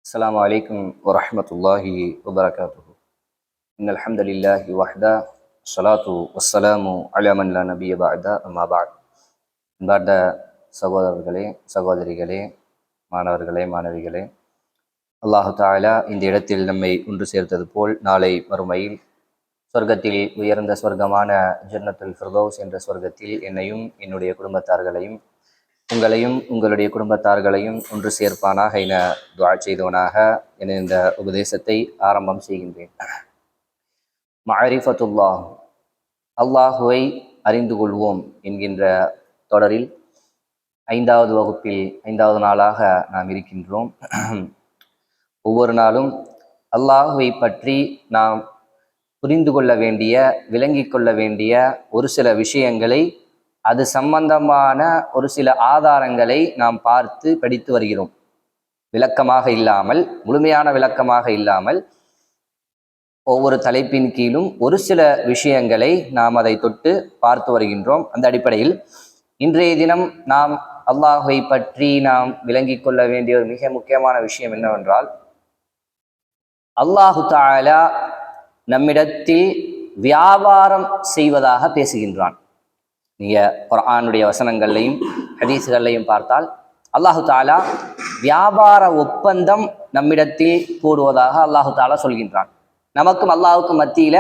السلام عليكم ورحمة الله وبركاته. إن الحمد لله وحده الصلاة والسلام على من لا نبي بعد أما بعد. அன்பார்ந்த சகோதரர்களே, சகோதரிகளே, மாணவர்களே, மாணவிகளே, அல்லாஹு தாலா இந்த இடத்தில் நம்மை ஒன்று சேர்த்தது போல் நாளை மறுமையில் சொர்க்கத்தில் உயர்ந்த சொர்க்கமான ஜன்னத்துல் ஃபிர்தௌஸ் என்ற சொர்க்கத்தில் என்னையும் என்னுடைய குடும்பத்தார்களையும் உங்களையும் உங்களுடைய குடும்பத்தார்களையும் ஒன்று சேர்ப்பானாக என துஆ செய்தவனாக என இந்த உபதேசத்தை ஆரம்பம் செய்கின்றேன். மஅரிஃபத்துல்லாஹ், அல்லாஹுவை அறிந்து கொள்வோம் என்கின்ற தொடரில் 5வது வகுப்பில் 5வது நாளாக நாம் இருக்கின்றோம். ஒவ்வொரு நாளும் அல்லாஹுவை பற்றி நாம் புரிந்து கொள்ள வேண்டிய, விளங்கி கொள்ள வேண்டிய ஒரு சில விஷயங்களை, அது சம்பந்தமான ஒரு சில ஆதாரங்களை நாம் பார்த்து படித்து வருகிறோம். விளக்கமாக இல்லாமல், முழுமையான விளக்கமாக இல்லாமல், ஒவ்வொரு தலைப்பின் கீழும் ஒரு சில விஷயங்களை நாம் அதை தொட்டு பார்த்து வருகின்றோம். அந்த அடிப்படையில் இன்றைய தினம் நாம் அல்லாஹுவை பற்றி நாம் விளங்கி கொள்ள வேண்டிய ஒரு மிக முக்கியமான விஷயம் என்னவென்றால், அல்லாஹு தஆலா நம்மிடத்தில் வியாபாரம் செய்வதாக பேசுகின்றான். நீங்கள் குர்ஆனுடைய வசனங்கள்லையும் ஹதீஸ்கள்லையும் பார்த்தால் அல்லாஹு தாலா வியாபார ஒப்பந்தம் நம்மிடத்தில் போடுவதாக அல்லாஹு தாலா சொல்கின்றான். நமக்கும் அல்லாஹுக்கும் மத்தியில்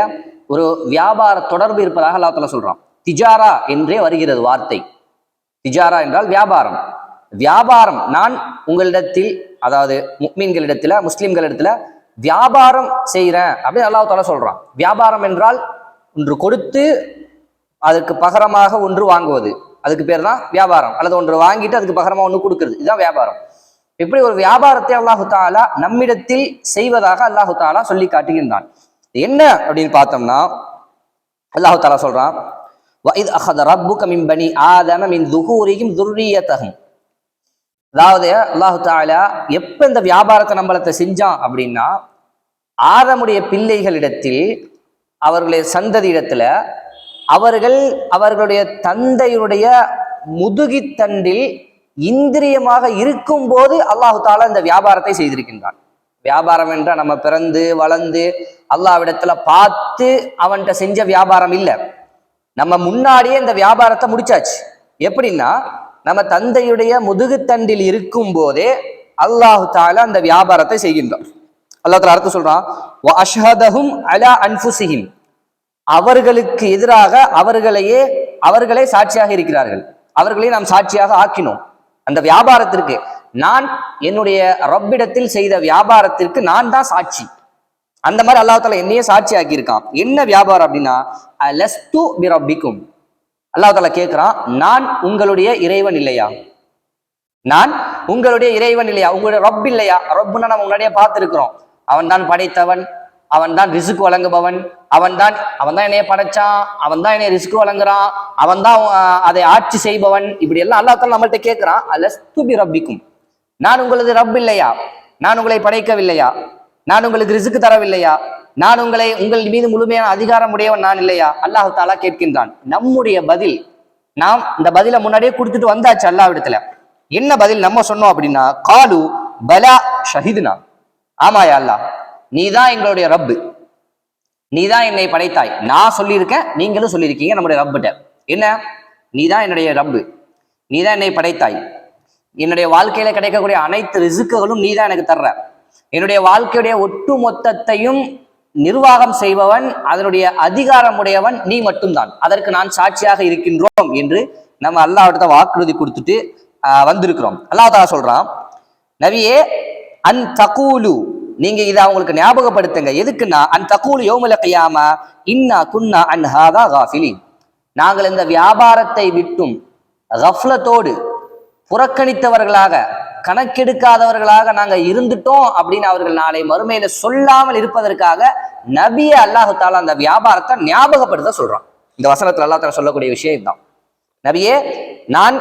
ஒரு வியாபார தொடர்பு இருப்பதாக அல்லாஹ் தாலா சொல்கிறான். திஜாரா என்றே வருகிறது வார்த்தை. திஜாரா என்றால் வியாபாரம். வியாபாரம் நான் உங்களிடத்தில், அதாவது முஃமின்களிடத்தில், முஸ்லிம்களிடத்தில் வியாபாரம் செய்கிறேன் அப்படின்னு அல்லாஹ் தாலா சொல்கிறான். வியாபாரம் என்றால் ஒன்று கொடுத்து அதுக்கு பகரமாக ஒன்று வாங்குவது, அதுக்கு பேர் தான் வியாபாரம். அல்லது ஒன்று வாங்கிட்டு அதுக்கு பகரமாக ஒன்று கொடுக்கறது, இதுதான் வியாபாரம். இப்படி ஒரு வியாபாரத்தை அல்லாஹு தாலா நம்மிடத்தில் செய்வதாக அல்லாஹு தாலா சொல்லி காட்டுகின்றான். என்ன அப்படின்னு பார்த்தோம்னா, அல்லாஹு தாலா சொல்றான், வஇத் அஹத ரப்புக மின் பனி ஆதம மின் ஸுஹூரிஹிம் ذُرِّيَّتَهُம். அதாவது அல்லாஹு தாலா எப்ப இந்த வியாபாரத்தை நம்மளத்தை செஞ்சான் அப்படின்னா, ஆதமுடைய பிள்ளைகளிடத்தில், அவர்களுடைய சந்ததியிடத்துல அவர்களுடைய தந்தையுடைய முதுகித்தண்டில் இந்திரியமாக இருக்கும் போது அல்லாஹு தாலா இந்த வியாபாரத்தை செய்திருக்கின்றான். வியாபாரம் என்றால் நம்ம பிறந்து வளர்ந்து அல்லாஹ்விடத்துல பார்த்து அவன்கிட்ட செஞ்ச வியாபாரம் இல்லை. நம்ம முன்னாடியே இந்த வியாபாரத்தை முடிச்சாச்சு. எப்படின்னா, நம்ம தந்தையுடைய முதுகுத்தண்டில் இருக்கும் போதே அல்லாஹு தாலா அந்த வியாபாரத்தை செய்கின்றான். அல்லாஹ் தாலா அர்த்தம் சொல்றான், வ அஷ்ஹதஹும் அலா அன்ஃபுஸிஹிம். அவர்களுக்கு எதிராக அவர்களே சாட்சியாக இருக்கிறார்கள். அவர்களே நாம் சாட்சியாக ஆக்கினோம். அந்த வியாபாரத்திற்கு, நான் என்னுடைய ரப்பிடத்தில் செய்த வியாபாரத்திற்கு நான் தான் சாட்சி. அந்த மாதிரி அல்லாஹ் தஆலா என்னையே சாட்சி ஆக்கியிருக்கான். என்ன வியாபாரம் அப்படின்னா, அலஸ்து பிரப்பிக்கும். அல்லாஹ் தஆலா கேட்கிறான், நான் உங்களுடைய இறைவன் இல்லையா? நான் உங்களுடைய இறைவன் இல்லையா? உங்களுடைய ரப் இல்லையா? ரப்புன்னா நம்ம முன்னாடியே பார்த்துருக்கிறோம். அவன் தான் படைத்தவன், அவன் தான் ரிஸ்க் வழங்குபவன், அவன் தான் என்னைய படைச்சான், அவன் தான் என்னைய ரிஸ்க் வழங்குறான், அவன் தான் அதை ஆட்சி செய்பவன். இப்படி எல்லாம் அல்லாஹ் தஆலா நம்மள்ட்ட கேட்கிறான், அலஸ்து பிரப்பிக்கும். நான் உங்களது ரப் இல்லையா? நான் உங்களை படைக்கவில்லையா? நான் உங்களுக்கு ரிஸ்க் தரவில்லையா? நான் உங்கள் மீது முழுமையான அதிகாரம் உடையவன் நான் இல்லையா? அல்லாஹ் தஆலா கேட்கின்றான். நம்முடைய பதில், நாம் இந்த பதிலை முன்னாடியே கொடுத்துட்டு வந்தாச்சு அல்லாஹ்விடத்துல. என்ன பதில் நம்ம சொன்னோம் அப்படின்னா, காலு பலா ஷஹிதுனா. ஆமாயா அல்லாஹ், நீதான் எங்களுடைய ரப்பு, நீதான் என்னை படைத்தாய். நான் சொல்லியிருக்கேன், நீங்களும் சொல்லியிருக்கீங்க நம்முடைய ரப்பிட்ட. என்ன? நீதான் என்னுடைய ரப்பு, நீதான் என்னை படைத்தாய். என்னுடைய வாழ்க்கையில கிடைக்கக்கூடிய அனைத்து ரிஸ்க்குகளும் நீதான் எனக்கு தர்ற. என்னுடைய வாழ்க்கையுடைய ஒட்டு மொத்தத்தையும் நிர்வாகம் செய்பவன், அதனுடைய அதிகாரம் உடையவன் நீ மட்டும்தான். அதற்கு நான் சாட்சியாக இருக்கின்றோம் என்று நம்ம அல்லாஹ்விட்ட வாக்குறுதி கொடுத்துட்டு வந்திருக்கிறோம். அல்லாஹ் தஆலா சொல்றான், நபியே, அன் தகூலு, நீங்க இதை அவங்களுக்கு ஞாபகப்படுத்துங்க. எதுக்குன்னா, அன் தகூலு யௌமல் கியாமா இன்னா குன்னா அன் ஹாதா காஃபிலின். நாங்கள் இந்த வியாபாரத்தை விட்டும் கஃப்லத்தோடு புறக்கணித்தவர்களாக, கணக்கெடுக்காதவர்களாக நாங்க இருந்துட்டோம் அப்படின்னு அவர்கள் நாளை மறுமையில சொல்லாமல் இருப்பதற்காக நபியை அல்லாஹு தாலா அந்த வியாபாரத்தை ஞாபகப்படுத்த சொல்றான். இந்த வசனத்துல அல்லாஹ் தாலா சொல்லக்கூடிய விஷயம் தான், நபியே, நான்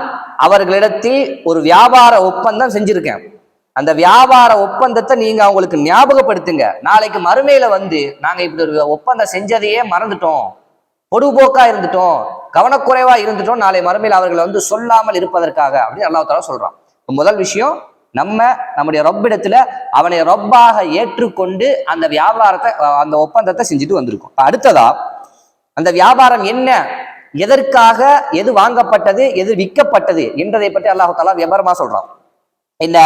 அவர்களிடத்தில் ஒரு வியாபார ஒப்பந்தம் செஞ்சிருக்கேன். அந்த வியாபார ஒப்பந்தத்தை நீங்க அவங்களுக்கு ஞாபகப்படுத்துங்க. நாளைக்கு மறுமையில வந்து, நாங்க இப்படி ஒரு ஒப்பந்தம் செஞ்சதையே மறந்துட்டோம், பொடுபோக்கா இருந்துட்டோம், கவனக்குறைவா இருந்துட்டோம், நாளை மறுமையில் அவர்களை வந்து சொல்லாமல் இருப்பதற்காக அப்படின்னு அல்லாஹ் தஆலா சொல்றான். முதல் விஷயம், நம்முடைய ரப்பிடத்துல அவனை ரப்பாக ஏற்றுக்கொண்டு அந்த வியாபாரத்தை, அந்த ஒப்பந்தத்தை செஞ்சுட்டு வந்திருக்கோம். அடுத்ததா அந்த வியாபாரம் என்ன, எதற்காக, எது வாங்கப்பட்டது, எது விற்கப்பட்டது என்றதை பற்றி அல்லாஹ் தஆலா விவரமா சொல்றான். என்ன,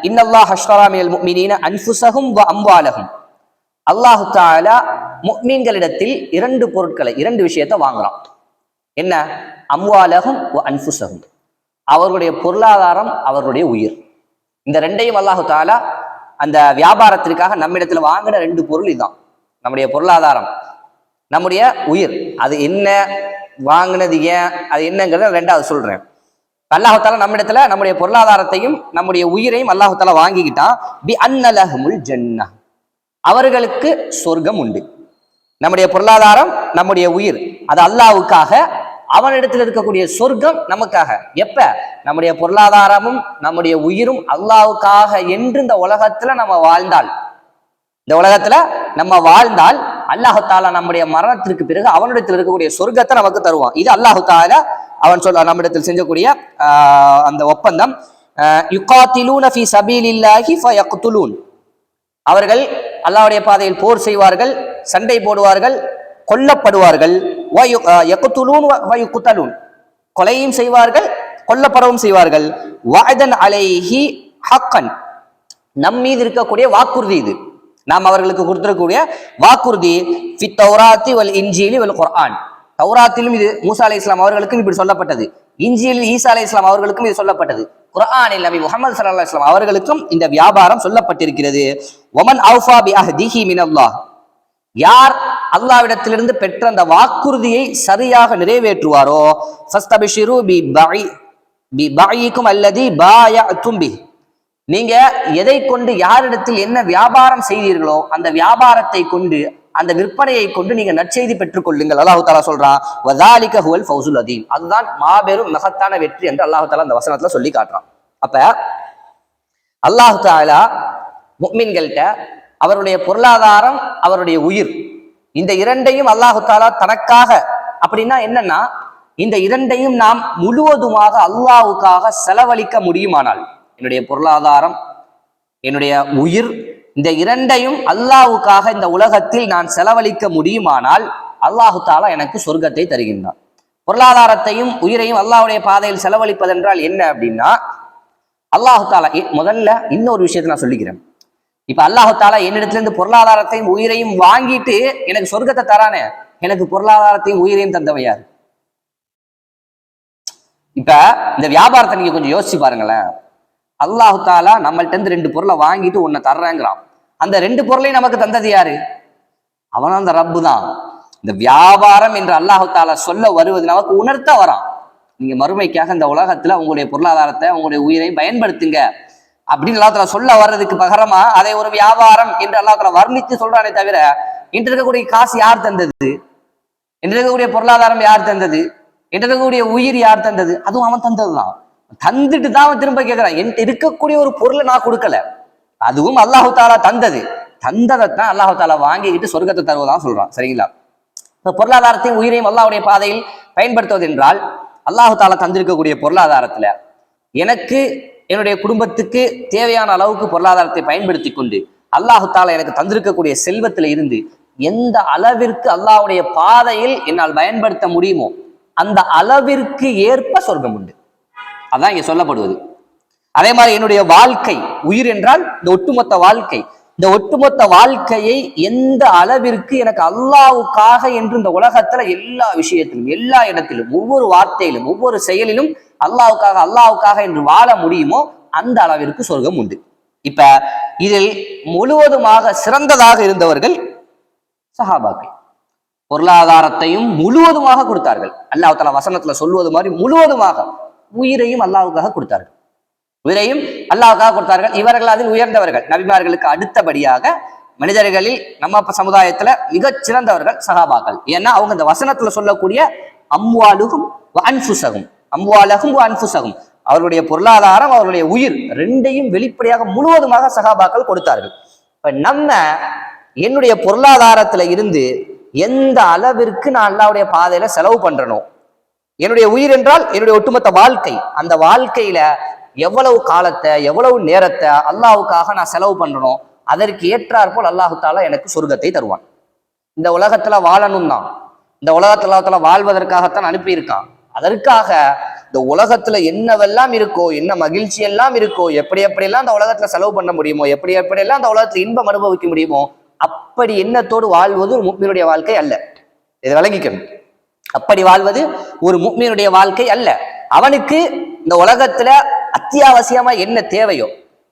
இன்னல்லாஹ் அஷ்தரா மினல் முஃமினீன அன்ஃபுஸஹும் வ அம்வாலஹும். அல்லாஹ் தஆலா முஃமின்களிடத்தில் இரண்டு பொருட்களை, இரண்டு விஷயத்தை வாங்குறான். என்ன, அம்வாலஹும் வ அன்ஃபுஸஹும், அவர்களுடைய பொருளாதாரம், அவர்களுடைய உயிர். இந்த ரெண்டையும் அல்லாஹ் தஆலா அந்த வியாபாரத்திற்காக நம்மிடத்துல வாங்கின ரெண்டு பொருள் இதுதான். நம்முடைய பொருளாதாரம், நம்முடைய உயிர். அது என்ன, வாங்கினது ஏன், அது என்னங்கிறத ரெண்டாவது சொல்றேன். அல்லாஹ் தஆலா நம்மிடத்துல நம்முடைய பொருளாதாரத்தையும் நம்முடைய உயிரையும் அல்லாஹ் தஆலா வாங்கிக்கிட்டான். பி அன்னலஹுல் ஜன்னah, அவர்களுக்கு சொர்க்கம் உண்டு. நம்முடைய பொருளாதாரம், நம்முடைய உயிர், அது அல்லாஹ்வுக்காக, அவனிடத்தில் இருக்கக்கூடிய சொர்க்கம் நமக்காக. எப்ப நம்முடைய பொருளாதாரமும் நம்முடைய உயிரும் அல்லாஹ்வுக்காக என்று இந்த உலகத்துல நம்ம வாழ்ந்தால், அல்லாஹ் தஆலா நம்முடைய மரணத்திற்கு பிறகு அவனிடத்தில் இருக்கக்கூடிய சொர்க்கத்தை நமக்கு தருவான். இது அல்லாஹ் தஆலா அவன் நம்மிடத்தில் செஞ்சக்கூடிய அந்த ஒப்பந்தம். யுகாத்திலூன ஃபீ சபீலில்லாஹி ஃபயக்துலூன், அவர்கள் அல்லாஹ்வுடைய பாதையில் போர் செய்வார்கள், சண்டை போடுவார்கள், கொல்லப்படுவார்கள். யக்துலூன் வ யுக்தலூன், கொலையும் செய்வார்கள், கொல்லப்படவும் செய்வார்கள். வஅதன் அலைஹி ஹக்கன், நம் மீது இருக்கக்கூடிய வாக்குறுதி இது, நாம் அவர்களுக்கு கொடுத்திருக்கக்கூடிய வாக்குறுதி. ஃபி தௌராத்தி வல் இன்ஜீலி வல் குர்ஆன், தௌராத்திலும் இது மூசா அலைஹிஸ்ஸலாம் அவர்களுக்கும் இப்படி சொல்லப்பட்டது, இன்ஜீலில் ஈசா அலைஹிஸ்ஸலாம் அவர்களுக்கும் இது சொல்லப்பட்டது, குர்ஆனில் நபி முஹம்மது ஸல்லல்லாஹு அலைஹி வஸல்லம் அவர்களுக்கும் இந்த வியாபாரம் சொல்லப்பட்டிருக்கிறது. வமன் அவ்ஃபா பி அஹ்திஹி மினல்லாஹ், யார் அல்லாஹ்விடத்திலிருந்து பெற்ற அந்த வாக்குறுதியை சரியாக நிறைவேற்றுவாரோ, ஃபஸ்தபிஷிரு பி பையிக்கும் அல்லதி பாயஅதும் பிஹி, நீங்க எதை கொண்டு, யாரிடத்தில் என்ன வியாபாரம் செய்தீர்களோ அந்த வியாபாரத்தை கொண்டு, அந்த விற்பனையை கொண்டு நீங்க நற்செய்தி பெற்றுக் கொள்ளுங்கள். அல்லாஹ் தஆலா சொல்றான், வதாலிக ஹுவல் ஃபௌசுல் அதீம், அதுதான் மாபெரும் மகத்தான வெற்றி என்று அல்லாஹ் தஆலா அந்த வசனத்துல சொல்லி காட்டுறான். அப்ப அல்லாஹ் தஆலா முஃமின்கள்ட்ட அவருடைய பொருளாதாரம், அவருடைய உயிர், இந்த இரண்டையும் அல்லாஹ் தஆலா தனக்காக, அப்படின்னா என்னன்னா, இந்த இரண்டையும் நாம் முழுவதுமாக அல்லாஹ்வுக்காக செலவழிக்க முடியுமானால், என்னுடைய பொருளாதாரம், என்னுடைய உயிர், இந்த இரண்டையும் அல்லாஹ்வுக்காக இந்த உலகத்தில் நான் செலவழிக்க முடியுமானால் அல்லாஹ் தஆலா எனக்கு சொர்க்கத்தை தருகின்றான். பொருளாதாரத்தையும் உயிரையும் அல்லாஹ்வுடைய பாதையில் செலவழிப்பதென்றால் என்ன அப்படின்னா, அல்லாஹ் தஆலா முதல்ல இன்னொரு விஷயத்தை நான் சொல்லிக்கிறேன். இப்ப அல்லாஹ் தஆலா என்னிடத்துல இருந்து பொருளாதாரத்தையும் உயிரையும் வாங்கிட்டு எனக்கு சொர்க்கத்தை தரானே, எனக்கு பொருளாதாரத்தையும் உயிரையும் தந்தவன் யாரு? இப்ப இந்த வியாபாரத்தை நீங்க கொஞ்சம் யோசிச்சு பாருங்களேன். அல்லாஹ் தஆலா நம்மள்ட்ட இருந்து ரெண்டு பொருளை வாங்கிட்டு ஒன்ன தர்றேங்கிறான். அந்த ரெண்டு பொருளையும் நமக்கு தந்தது யாரு? அவன் அந்த ரப்பு தான். இந்த வியாபாரம் என்று அல்லாஹ் தஆலா சொல்ல வருவது நமக்கு உணர்த்த வரான். நீங்க மறுமைக்காக இந்த உலகத்துல உங்களுடைய பொருளாதாரத்தை, உங்களுடைய உயிரையும் பயன்படுத்துங்க அப்படின்னு அல்லாஹ் தஆலா சொல்ல வர்றதுக்கு பகரமா அதை ஒரு வியாபாரம் என்று அல்லாஹ் தஆலா வர்ணித்து சொல்றானே தவிர, இன்று இருக்கக்கூடிய காசு யார் தந்தது, இன்று இருக்கக்கூடிய பொருளாதாரம் யார் தந்தது, இன்று இருக்கக்கூடிய உயிர் யார் தந்தது? அதுவும் அவன் தந்ததுதான். தந்துட்டு தான் அவன் திரும்ப கேட்கிறான், என்கிட்ட இருக்கக்கூடிய ஒரு பொருளை நான் கொடுக்கல, அதுவும் அல்லாஹ் தஆலா தந்தது. தந்ததைத்தான் அல்லாஹ் தஆலா வாங்கிக்கிட்டு சொர்க்கத்தை தருவதான் சொல்றான். சரிங்களா? இப்ப பொருளாதாரத்தையும் உயிரையும் அல்லாஹ்வுடைய பாதையில் பயன்படுத்துவது என்றால், அல்லாஹ் தஆலா தந்திருக்கக்கூடிய பொருளாதாரத்துல எனக்கு, என்னுடைய குடும்பத்துக்கு தேவையான அளவுக்கு பொருளாதாரத்தை பயன்படுத்தி கொண்டு அல்லாஹ் தஆலா எனக்கு தந்திருக்கக்கூடிய செல்வத்துல இருந்து எந்த அளவிற்கு அல்லாஹ்வுடைய பாதையில் என்னால் பயன்படுத்த முடியுமோ அந்த அளவிற்கு ஏற்ப சொர்க்கம் உண்டு. அதான் இங்க சொல்லப்படுவது. அதே மாதிரி என்னுடைய வாழ்க்கை, உயிர் என்றால் இந்த ஒட்டுமொத்த வாழ்க்கை, இந்த ஒட்டுமொத்த வாழ்க்கையை எந்த அளவிற்கு எனக்கு அல்லாஹ்வுக்காக என்று இந்த உலகத்துல எல்லா விஷயத்திலும், எல்லா இடத்திலும், ஒவ்வொரு வார்த்தையிலும், ஒவ்வொரு செயலிலும் அல்லாஹ்வுக்காக, அல்லாஹ்வுக்காக என்று வாழ முடியுமோ அந்த அளவிற்கு சொர்க்கம் உண்டு. இப்ப இதில் முழுவதுமாக சிறந்ததாக இருந்தவர்கள் சஹாபாக்கள். பொருளாதாரத்தையும் முழுவதுமாக கொடுத்தார்கள். அல்லாஹ் தஆலா வசனத்துல சொல்வது மாதிரி முழுவதுமாக உயிரையும் அல்லாஹ்வுக்காக கொடுத்தார்கள். உயிரையும் அல்லாஹ்வுக்காக கொடுத்தார்கள். இவர்கள் அதில் உயர்ந்தவர்கள். நபிமார்களுக்கு அடுத்தபடியாக மனிதர்களில் நம்ம சமுதாயத்துல மிகச் சிறந்தவர்கள் சஹாபாக்கள். ஏன்னா அவங்க இந்த வசனத்துல சொல்லக்கூடிய அம்வாலுகும் அன்ஃபுஸகும், அம்வாலகும் அன்ஃபுஸகும், அவருடைய பொருளாதாரம், அவருடைய உயிர் ரெண்டையும் வெளிப்படையாக முழுவதுமாக சஹாபாக்கள் கொடுத்தார்கள். இப்ப நம்ம என்னுடைய பொருளாதாரத்துல இருந்து எந்த அளவிற்கு நான் அல்லாஹ்வுடைய பாதையில செலவு பண்றனோ, என்னுடைய உயிர் என்றால் என்னுடைய ஒட்டுமொத்த வாழ்க்கை, அந்த வாழ்க்கையில எவ்வளவு காலத்தை எவ்வளவு நேரத்தை அல்லாஹ்வுக்காக நான் செலவு பண்றனோ அதற்கு ஏற்றாற்போல் அல்லாஹு தாலா எனக்கு சொர்க்கத்தை தருவான். இந்த உலகத்துல வாழணும் தான், இந்த உலகத்துல வாழ்வதற்காகத்தான் அனுப்பியிருக்கான். அதற்காக இந்த உலகத்துல என்னவெல்லாம் இருக்கோ, என்ன மகிழ்ச்சி எல்லாம் இருக்கோ, எப்படி எப்படியெல்லாம் இந்த உலகத்துல செலவு பண்ண முடியுமோ, எப்படி எப்படியெல்லாம் இந்த உலகத்துல இன்பம் அனுபவிக்க முடியுமோ, அப்படி எண்ணத்தோடு வாழ்வது ஒரு முஃமினுடைய வாழ்க்கை அல்ல. இதை விளங்கிக்கணும். அப்படி வாழ்வது ஒரு முஃமினுடைய வாழ்க்கை அல்ல. அவனுக்கு இந்த உலகத்துல அத்தியாவசியமா என்ன தேவையோ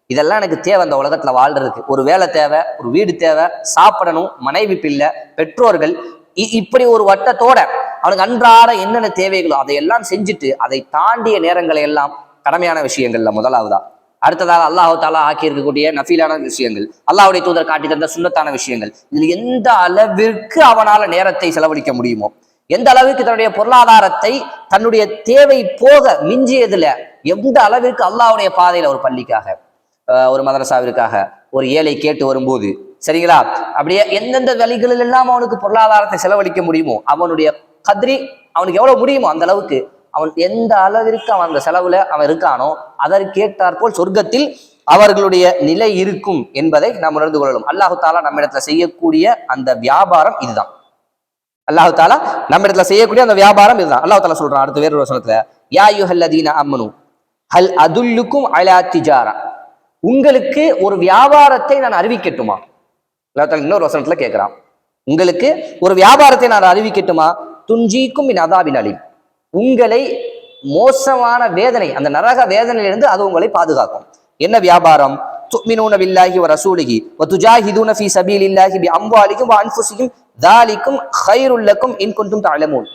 இதெல்லாம் எனக்கு தேவை. இந்த உலகத்துல வாழ்றதுக்கு ஒரு வேலை தேவை, ஒரு வீடு தேவை, சாப்பிடணும், மனைவி பிள்ளை, பெற்றோர்கள், இப்படி ஒரு வட்டத்தோட அவனுக்கு அன்றாட என்னென்ன தேவைகளோ அதையெல்லாம் செஞ்சுட்டு அதை தாண்டிய நேரங்களை எல்லாம் கடமையான விஷயங்கள்ல முதலாவதா. அடுத்ததாக அல்லாஹு தாலா ஆக்கி இருக்கக்கூடிய நஃபீலான விஷயங்கள், அல்லாஹ்வுடைய தூதர் காட்டி தந்த சுன்னத்தான விஷயங்கள், இதுல எந்த அளவிற்கு அவனால நேரத்தை செலவழிக்க முடியுமோ, எந்த அளவிற்கு தன்னுடைய பொருளாதாரத்தை தன்னுடைய தேவை போக மிஞ்சியதுல எந்த அளவிற்கு அல்லாஹ்வுடைய பாதையில ஒரு பள்ளிக்காக, ஒரு மதரசாவிற்காக, ஒரு ஏழை கேட்டு வரும்போது, சரிங்களா, அப்படியே எந்தெந்த வழிகளில் எல்லாம் அவனுக்கு பொருளாதாரத்தை செலவழிக்க முடியுமோ, அவனுடைய கத்ரி அவனுக்கு எவ்வளவு முடியுமோ அந்த அளவுக்கு அவன் எந்த அளவிற்கு அவன் அந்த செலவுல அவன் இருக்கானோ அதற்கேற்றாற்போல் சொர்க்கத்தில் அவர்களுடைய நிலை இருக்கும் என்பதை நாம் உணர்ந்து கொள்ளலாம். அல்லாஹு தாலா நம்ம இடத்துல செய்யக்கூடிய அந்த வியாபாரம் இதுதான். அல்லாஹு தாலா நம்ம இடத்துல செய்யக்கூடிய அந்த வியாபாரம் இதுதான். அல்லாஹு தாலா சொல்றான் அடுத்த வேறு வசனத்துல, யா அய்யுஹல்லதீன ஆமனூ ஹல் அதுல்லுக்கும் அலா திஜாரா, உங்களுக்கு ஒரு வியாபாரத்தை நான் அறிவிக்கட்டுமா? அல்லாஹ் தாலா இன்னொரு வசனத்துல கேட்கிறான், உங்களுக்கு ஒரு வியாபாரத்தை நான் அறிவிக்கட்டுமா? துன்ஜீக்கும் மின் அதாபின் அலீம், உங்களை மோசமான வேதனை, அந்த நரக வேதனையிலிருந்து அது உங்களை பாதுகாக்கும். என்ன வியாபாரம்? துமினூன பில்லாஹி வ ரசூலிஹி வ துஜாஹிதூன ஃபீ சபீலில்லாஹி பி அம்வாலிக்கும் வ அன்ஃபுஸிக்கும் தாலிக்கும் கைருல் லக்கும் இன் குன்தும் தஅலமூன்,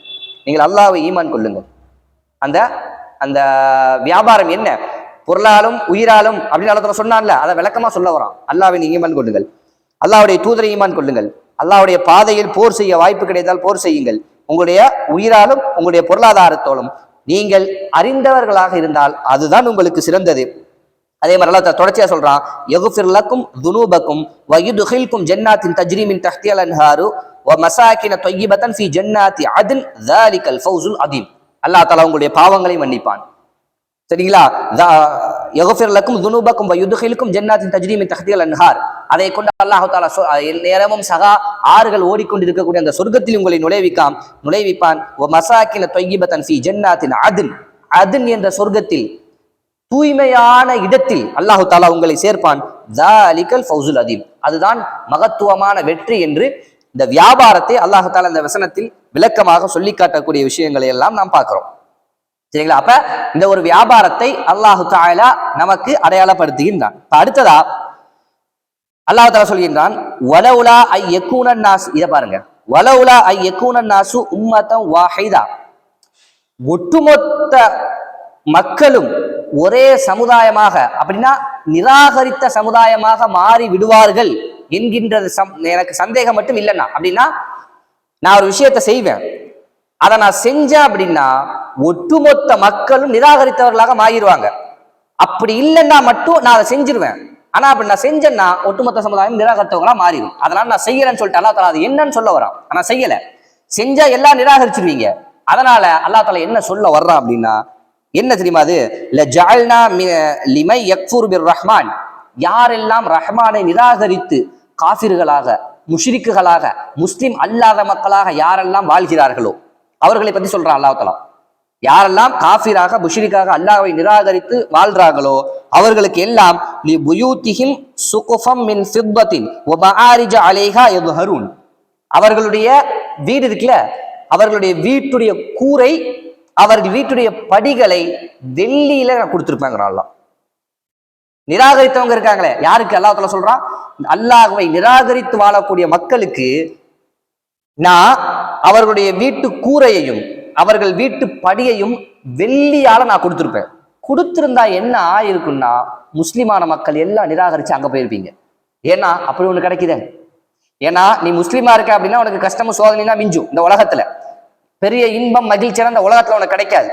நீங்கள் அல்லாஹ்வை ஈமான் கொள்ளுங்கள். அந்த அந்த வியாபாரம் என்ன? பொருளாலும் உயிராலும் அப்படின்னு அல்லாஹ் சொன்னான்ல, அதை விளக்கமா சொல்ல வரான். அல்லாஹ்வை ஈமான் கொள்ளுங்கள், அல்லாஹ்வுடைய தூதரை ஈமான் கொள்ளுங்கள், அல்லாஹ்வுடைய பாதையில் போர் செய்ய வாய்ப்பு கிடைத்தால் போர் செய்யுங்கள், உங்களுடைய உயிராலும் உங்களுடைய பொருளாதாரத்தோடும் நீங்கள் அறிந்தவர்களாக இருந்தால் அதுதான் உங்களுக்கு சிறந்தது. அதே மாதிரி அல்லாஹ் தொடர்ச்சியா சொல்றான், யக்ஃபிர் லக்கும் துனூபக்கும் வ யுத்கில்கும் ஜன்னாத்தின் தஜ்ரி மின் தஹ்திஹல் அன்ஹாரு வ மசாகின தய்யிபத்தன் ஃபீ ஜன்னாத்தி அத்ன் ஸாலிகல் ஃபௌஸுல் அதீம், அல்லாஹ் தஆலா உங்களுடைய பாவங்களை மன்னிப்பான். சரிங்களா? யக்ஃபிர் லக்கும் துனூபக்கும் வ யுத்கில்கும் ஜன்னாத்தின் தஜ்ரி மின் தஹ்திஹல் அன்ஹார், அதை கொண்டு அல்லாஹ் தஆலா நேரமும் சகா ஆறுகள் ஓடிக்கொண்டிருக்கக்கூடிய அந்த சொர்க்கத்தில் உங்களை நுழைவிப்பான். வ மசாகின தய்யிபத்தன் ஃபீ ஜன்னாத்தின் அத்ன், அத்ன் என்ற சொர்க்கத்தில் தூய்மையான இடத்தில் அல்லாஹு தாலா உங்களை சேர்ப்பான். ஸாலிகல் ஃபௌஸுல் அதீம், அதுதான் மகத்துவமான வெற்றி என்று இந்த வியாபாரத்தை அல்லாஹு தாலா இந்த வசனத்தில் விளக்கமாக சொல்லி காட்டக்கூடிய விஷயங்களை எல்லாம் நாம் பார்க்கிறோம். சரிங்களா? அப்ப இந்த ஒரு வியாபாரத்தை அல்லாஹு தாலா நமக்கு அடையாளப்படுத்துகின்றான். அடுத்ததா அல்லாஹ் தாலா சொல்கின்றான், வலவுலா ஐ யகூனன் நாஸ், இத பாருங்க, வலவுலா ஐ யகூனன் நாசு உம்மத்தன் வாஹிதா, ஒட்டுமொத்த மக்களும் ஒரே சமுதாயமாக, அப்படின்னா நிராகரித்த சமுதாயமாக மாறி விடுவார்கள் என்கின்றது எனக்கு சந்தேகம் மட்டும் இல்லைன்னா, அப்படின்னா நான் ஒரு விஷயத்தை செய்வேன், அதை நான் செஞ்சேன் அப்படின்னா ஒட்டுமொத்த மக்களும் நிராகரித்தவர்களாக மாறிடுவாங்க. அப்படி இல்லைன்னா மட்டும் நான் அதை செஞ்சிருவேன். ஆனா அப்படி நான் செஞ்சேன்னா ஒட்டுமொத்த சமுதாயம் நிராகரித்தவங்களா மாறிடும். அதனால நான் செய்யறேன்னு சொல்லிட்டு அல்லாஹ் தஆலா அது என்னன்னு சொல்ல வரான். ஆனா செய்யல, செஞ்சா எல்லாம் நிராகரிச்சிருவீங்க. அதனால அல்லாஹ் தஆலா என்ன சொல்ல வர்றான் அப்படின்னா, என்ன தெரியுமா? அது லஜஅல்னா லிமை யக்ஃபுர் பிர் ரஹ்மான், யாரெல்லாம் ரஹ்மானை நிராகரித்து காஃபிர்களாக, முஷ்ரிக்குகளாக, முஸ்லிம் அல்லாத மக்களாக யாரெல்லாம் வாழ்கிறார்களோ அவர்களை பத்தி சொல்றான் அல்லாஹ் தஆலா. யாரெல்லாம் காஃபிராக முஷ்ரிக்காக அல்லாஹ்வை நிராகரித்து வாழ்றாங்களோ அவர்களுக்கு எல்லாம் லி புயூதிஹிம் சுகுஃபம் மின் ஃபித்தத்தின் வ மஆரிஜ அலைஹா யظஹரூன், அவர்களுடைய வீடு இருக்குல்ல, அவர்களுடைய வீட்டுடைய கூரை, அவர்கள் வீட்டுடைய படிகளை வெள்ளியில கொடுத்திருப்பாங்கிறான் அல்லாஹ். நிராகரித்தவங்க இருக்காங்களே, யாருக்கு அல்லாஹ் தஆலா சொல்றான்? அல்லாஹ்வை நிராகரித்து வாழக்கூடிய மக்களுக்கு நான் அவர்களுடைய வீட்டு கூரையையும் அவர்கள் வீட்டு படியையும் வெள்ளியால நான் கொடுத்திருப்பேன். கொடுத்திருந்தா என்ன ஆயிருக்குன்னா முஸ்லிமான மக்கள் எல்லாம் நிராகரிச்சு அங்க போயிருப்பீங்க. ஏன்னா அப்படி ஒண்ணு கிடைக்குது. ஏன்னா நீ முஸ்லிமா இருக்க அப்படின்னா உனக்கு கஷ்டமும் சோதனை தான் மிஞ்சும். இந்த உலகத்துல பெரிய இன்பம் மகிழ்ச்சியான இந்த உலகத்துல உனக்கு கிடைக்காது.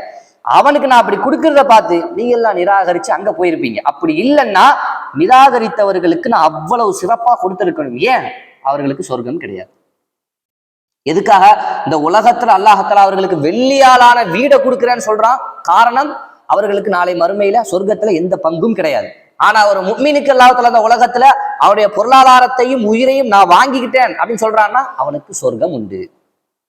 அவனுக்கு நான் அப்படி கொடுக்கறத பார்த்து நீங்க எல்லாம் நிராகரிச்சு அங்க போயிருப்பீங்க. அப்படி இல்லைன்னா நிராகரித்தவர்களுக்கு நான் அவ்வளவு சிறப்பா கொடுத்திருக்கணும். ஏன்? அவர்களுக்கு சொர்க்கம் கிடையாது. எதுக்காக? இந்த உலகத்துல அல்லாஹ் தஆலா அவர்களுக்கு வெள்ளியாலான வீடை கொடுக்கிறேன்னு சொல்றான். காரணம், அவர்களுக்கு நாளை மறுமையில சொர்க்கத்துல எந்த பங்கும் கிடையாது. ஆனா ஒரு முஃமினுக்கு அல்லாஹ் தஆலா அந்த உலகத்துல அவருடைய பொருளாதாரத்தையும் உயிரையும் நான் வாங்கிக்கிட்டேன் அப்படின்னு சொல்றான்னா அவனுக்கு சொர்க்கம் உண்டு,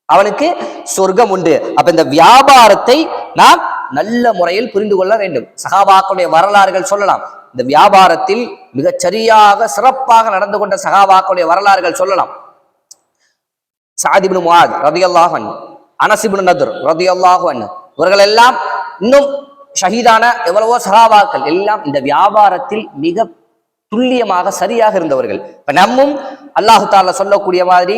அவனுக்கு சொர்க்கம் உண்டு. அப்ப இந்த வியாபாரத்தை நாம் நல்ல முறையில் புரிந்து கொள்ள வேண்டும். சஹாபாக்களுடைய வரலாறுகள் சொல்லலாம், இந்த வியாபாரத்தில் மிகச் சரியாக சிறப்பாக நடந்து கொண்ட சஹாபாக்களுடைய வரலாறுகள் சொல்லலாம். சஅத் இப்னு முஆத் ரலியல்லாஹு அன்ஹு, அனஸ் இப்னு நத்ர் ரலியல்லாஹு அன்ஹு, இவர்கள் எல்லாம் இன்னும் ஷஹீதான எவ்வளவோ சஹாபாக்கள் எல்லாம் இந்த வியாபாரத்தில் மிக துல்லியமாக சரியாக இருந்தவர்கள். இப்ப நம்மும் அல்லாஹு தஆலா சொல்லக்கூடிய மாதிரி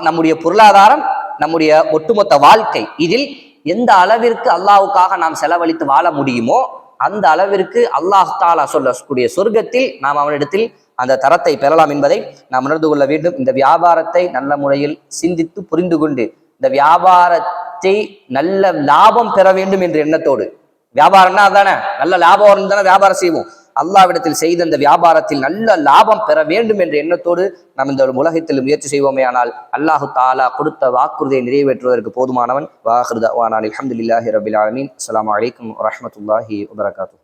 நம்முடைய பொருளாதாரம், நம்முடைய ஒட்டுமொத்த வாழ்க்கை, இதில் எந்த அளவிற்கு அல்லாஹ்வுக்காக நாம் செலவழித்து வாழ முடியுமோ அந்த அளவிற்கு அல்லாஹ் தஆலா சொல்லக்கூடிய சொர்க்கத்தில் நாம் அவனிடத்தில் அந்த தரத்தை பெறலாம் என்பதை நாம் உணர்ந்து கொள்ள வேண்டும். இந்த வியாபாரத்தை நல்ல முறையில் சிந்தித்து புரிந்து கொண்டு இந்த வியாபாரத்தை நல்ல லாபம் பெற வேண்டும் என்ற எண்ணத்தோடு, வியாபாரம்னா அதானே, நல்ல லாபம் வரும் தானே வியாபாரம் செய்வோம், அல்லாஹ்விடத்தில் செய்த இந்த வியாபாரத்தில் நல்ல லாபம் பெற வேண்டும் என்ற எண்ணத்தோடு நாம் இந்த உலகத்தில் முயற்சி செய்வோமே ஆனால் அல்லாஹு தஆலா கொடுத்த வாக்குறுதியை நிறைவேற்றுவதற்கு போதுமானவன். வாஹிரு தஅவானா அல்ஹம்துலில்லாஹி ரப்பில் ஆலமீன். அஸ்ஸலாமு அலைக்கும் வரஹ்மத்துல்லாஹி வபரகாத்துஹு.